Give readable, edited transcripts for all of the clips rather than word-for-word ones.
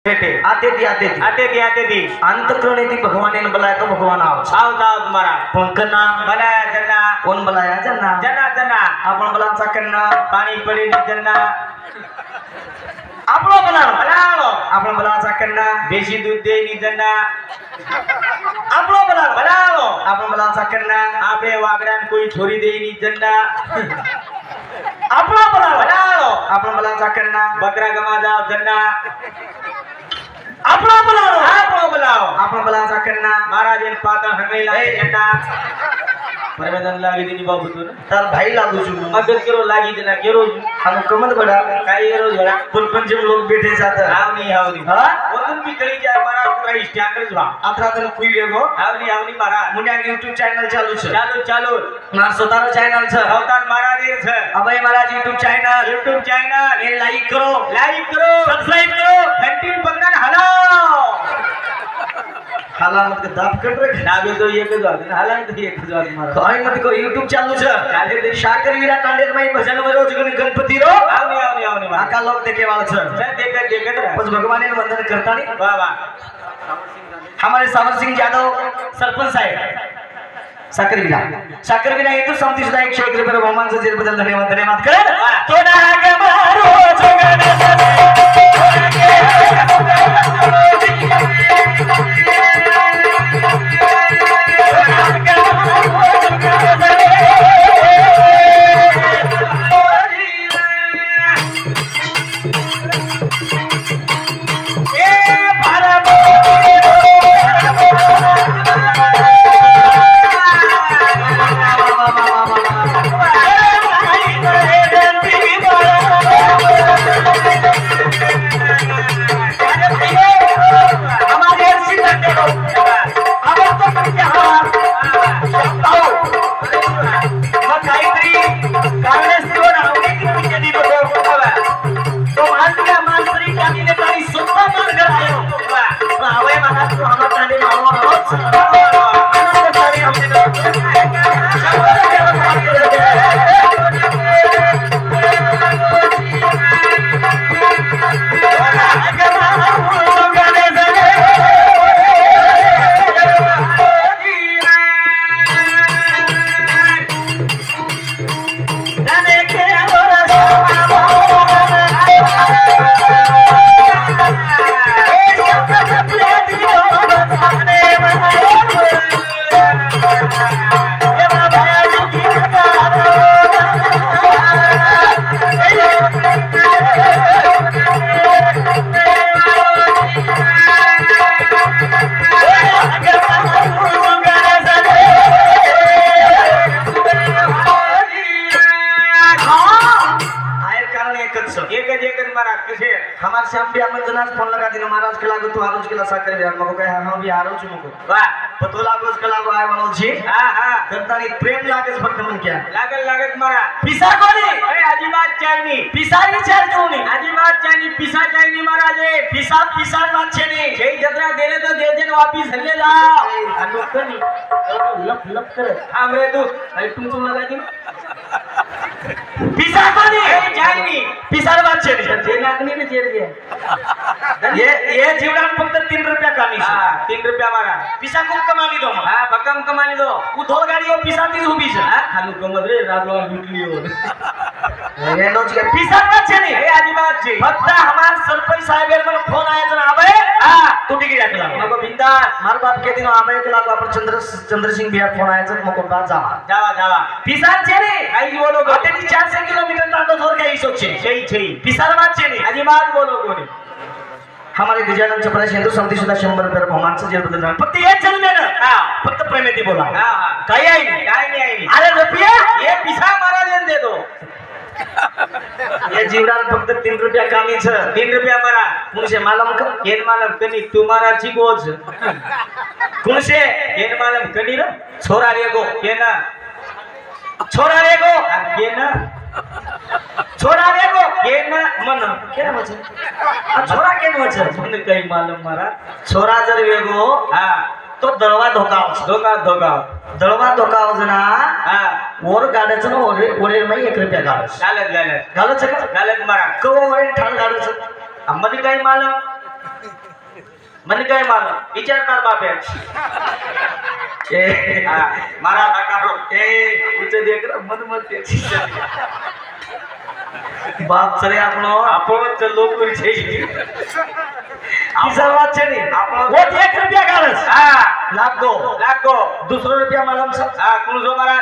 आते दी अंतकरणेती भगवान ने बुलाया तो भगवान आओ तुम्हारा पंकना बनाया जना कौन बुलाया जना जना जना आपण बुला सकना पानी पड़ी नहीं जना आपलो बुला बनाओ आपण बुला सकना देशी दूध दे नहीं जना आपलो बुला बनाओ आपण बुला सकना आपे वागरान कोई छोरी दे नहीं जना आपलो बुला बनाओ आपण बुला सकना बकरा गमा जाओ जना आपलो बुलाओ आपण बुला सकना महाराज इन पाता हमें लागे जना परमेदन लागी दिनी बाबू तू तार भाई लागू छु मदद करो लागी जना केरो हम कमत बड़ा काई रोज बड़ा पुल पंचम लोग बैठे जात हाव नहीं हां वतन भी करी जाए महाराज पूरा स्टैंडर्ड बा आत्रा दिन कुई वेगो हाव नहीं महाराज मुन्या YouTube चैनल चालू छ चालू ना स्वतःरो चॅनल छ अवतार महाराज ये छ अभय महाराज YouTube चॅनल ये लाईक करो सब्सक्राइब करो घंटी पकड़न हलाओ हाला मत दाब कर रे नाबे तो एक बात हाला तो एक बात मारा काय मत को YouTube चालू छ काले दे शाकर वीरा तांडेर माई भजन वरो जगन गणपति रो आवनी आका लोग देखे वाला छ देख बस भगवान ने वंदन करता नहीं वाह वाह हमारे सावर सिंह यादव सरपंच साहेब साकर वीरा येतो समती सुद्धा 101 रुपये बहुमानचं जेल बदल धन्यवाद कर तो नाग मारो जोगन हमार श्याम भी हमन जनास फोन लगा दिनो महाराज के लागो तू आरोज के साकर बिहार मको कहे हम भी आरोज मको वाह पतो लागोज के लागो आय वालो छी हां करतानी प्रेम लागेस भक्त मन क्या लागत मारा पिसा कोनी अरे आजीबात चाइनी पिसारी चार कोनी आजीबात चाइनी पिसा चाइनी महाराज पिसा बात छेनी जय जत्रा देले तो जे जन वापिस हल्ले जाओ अनुकनी लप कर हमरे तू अरे तुम लगा दी पिसा कोनी चाइनी पिसार बात छेनी जे नागनी ने जेर दिया ये जीवनात फक्त 3 रुपया कमी हां 3 रुपया मारा पिसा खूप कमानी दो हां भक्कम कमानी दो उधोल गाड़ियों पिसा 30 उभी छ हां खालू कमद रे रात लो लूट लियो ये नोच के पिसा बात छेनी ए आजीबात छे फक्त हमार सरपंच साहेब मन फोन आया जन आबे हां तू टिकी राखला मको बिंदास मार बाप के दिन आबे के लागो अपन चंद्र सिंह बिहार फोन आया जन मको बात जावा पिसा छेनी आई बोलो अटेनी 400 किलोमीटर तांडो जोर का हिस्सो छे छे पिसा बात छेनी आजीबात बोलो कोनी हमारे गजानन चपरा हिंदू समती सुद्धा 100 रुपये बहुमानचं जेल बदल फक्त हे चल ना फक्त प्रेमेती बोला काय नाही अरे रुपया ये पिसा महाराज दे दो ये जीवनात फक्त 3 रुपया कामी छ 3 रुपया मारा कुणसे मालम क केन मालम कनी तुम्हारा ची गोज कुणसे केन मालम कनी रे छोरा रे गो केना छोरा रे गो केना छोरा रे गो केना मन केना वच छोरा केन वच मन काही मालम मारा छोरा जर वेगो हां तो दळवा धोका दळवा धोका जना हां ओर गाड्याचं ना ओरे माई 1 रुपया घालस घालत घालच मारा कव ओरे ठाण घालच आम्हाला काही मालम मन काय माल विचारणार बाप्या मारा टाका उच्च देख मन मत बाप सरे आपण लोक सर्वात छेनी वो 1 रुपया काढस लाख दो दूसरो रुपया मालूम सब कुण जो मारा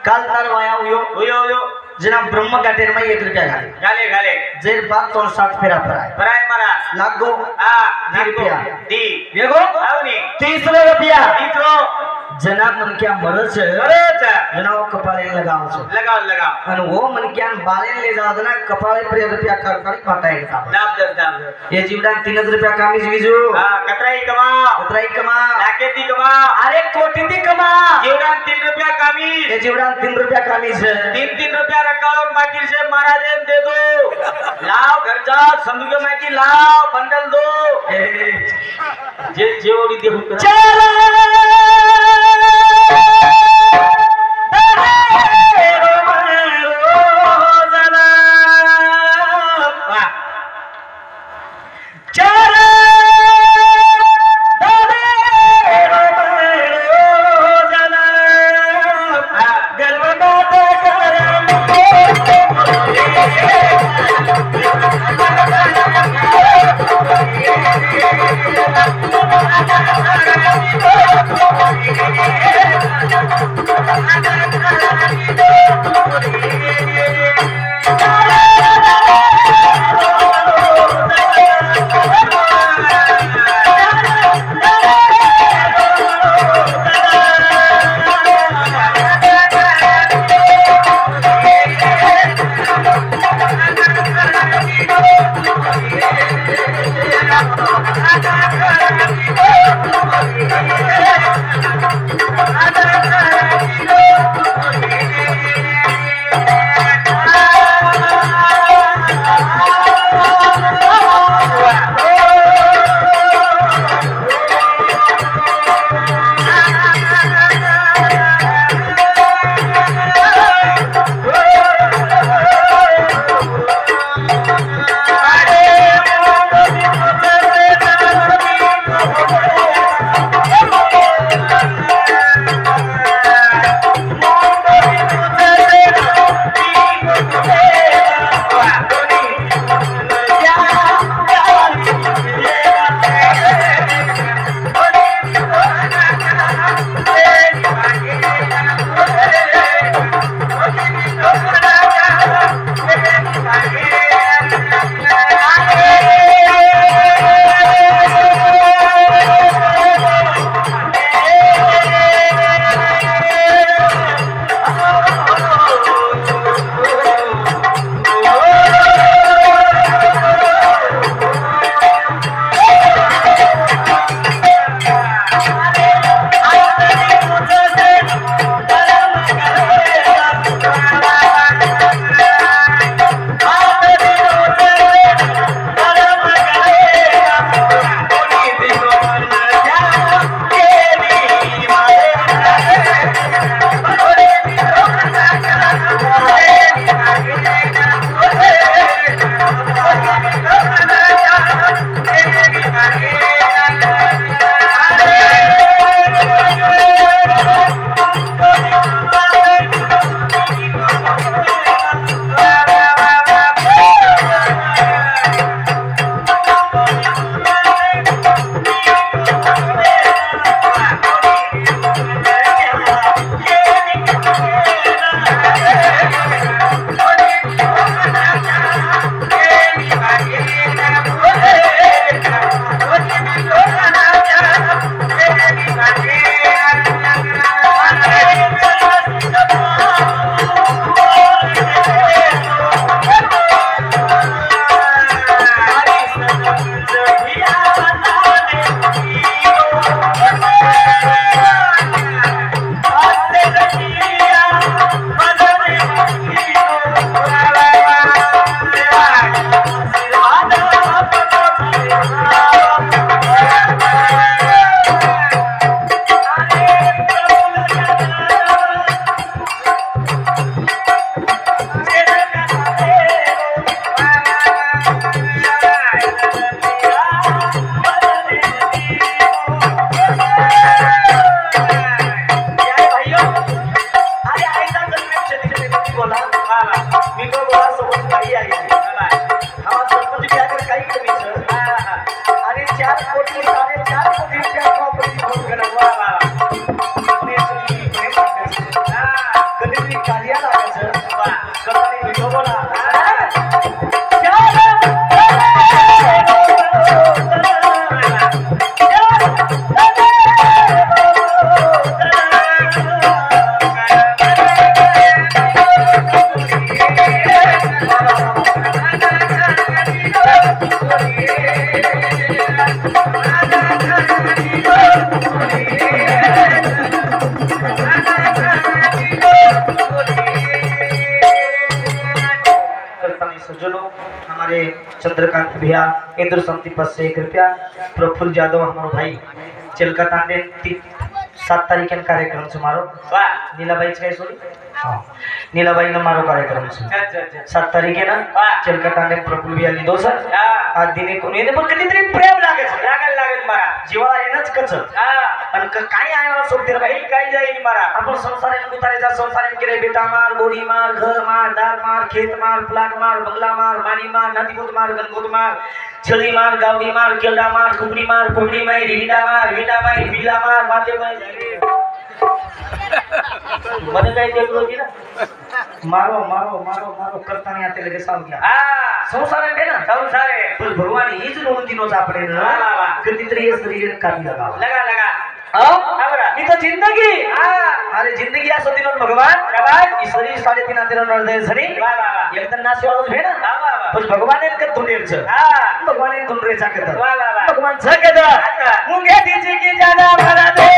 काल तार वाया उयो जना ब्रह्म गाटेर में 1 रुपया गाले जेर बात तो 7 फेरा पराय मारा लाख दो 2 रुपया दी देखो आवनी 30 रुपया तीसरो जना मन क्या मरज जना वो कपाळे लगाव और वो मन क्या बाले ले जाओ ना कपाळे पर रुपया कर पाटा है दाब ये जीवडा 3 रुपया कामी जीजू कतराई कमा लाखेती कमा अरे कोटी दी कमा जीवडा 3 रुपया कामी ये जीवडा 3 रुपया कामी छे 3 रुपया रकावर बाकी से महाराज एम दे दो लाव घर जा संदूक में की लाव बंडल दो जे ओडी देहू चला चंद्रकांत भैया इंद्र संति पद से कृपया प्रफुल्ल यादव हमारो भाई चिल्का तांडे 7 तारीख कार्यक्रम से मारो नीलाबाई काय सोडी नीलाबाई ना मारो कार्यक्रम से 7 तारीख ना चिल्का तांडे प्रफुल्ल भैया लिदो सर आज दिने कोणी पण कधीतरी प्रेम लागत मारा जीवाला येणंच कच आणि काय आहे मला सोबती रे भाई काय जाईल मारा आपण संसाराने उतारायचा संसाराने केले बेटा मार गोडी मार घर मार दार मार खेत मार प्लाट मार बंगला मार मानी मार नदीभूत मार गणगोत मार छली मार गावडी मार केल्डा मार कुबडी मार कोबडी मार रीडा मार बिला मार माते मार મને કઈ દેખલો કી ના મારો મારો મારો મારો કરતા ને આતે લગે સાવ ગયા સંસારે બે ના સંસારે બોલ ભગવાન ઈ જ નોંધી નો આપણે કૃતિત્રી શરીર કાપી લगा આવરા ઈ તો જિંદગી અરે જિંદગી આ સતીનો ભગવાન ઈ શરીર 3.5 આતે નર્દય છરી એકદમ નાસવાળો છે ને બોલ ભગવાન એ કે ધુનેર છે ભગવાન એ ધુનરે ચાકત ભગવાન જગત મુંગે દીજી કી જાના ભરા દે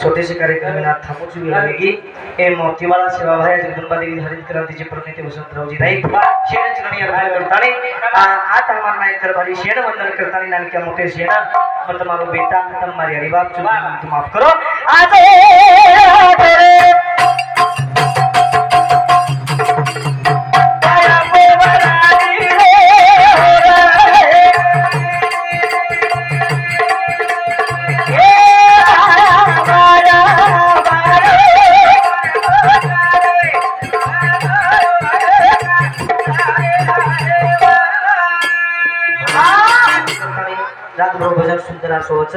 छोटेसे कार्यक्रम में थांबूची वेळ आली ए मोतीवाला सेवाभाई जगदंबा देवी हरित क्रांतीचे प्रणेते वसंतरावजी नाईक शेण चरणी अर्पण करताने आत हमार नायक करवाली शेण वंदन करताने नानक्या मोठे शेण मत मारो बेटा तुम्हारी हरी बाप तुम माफ करो आज रात भजन सुंदर सोच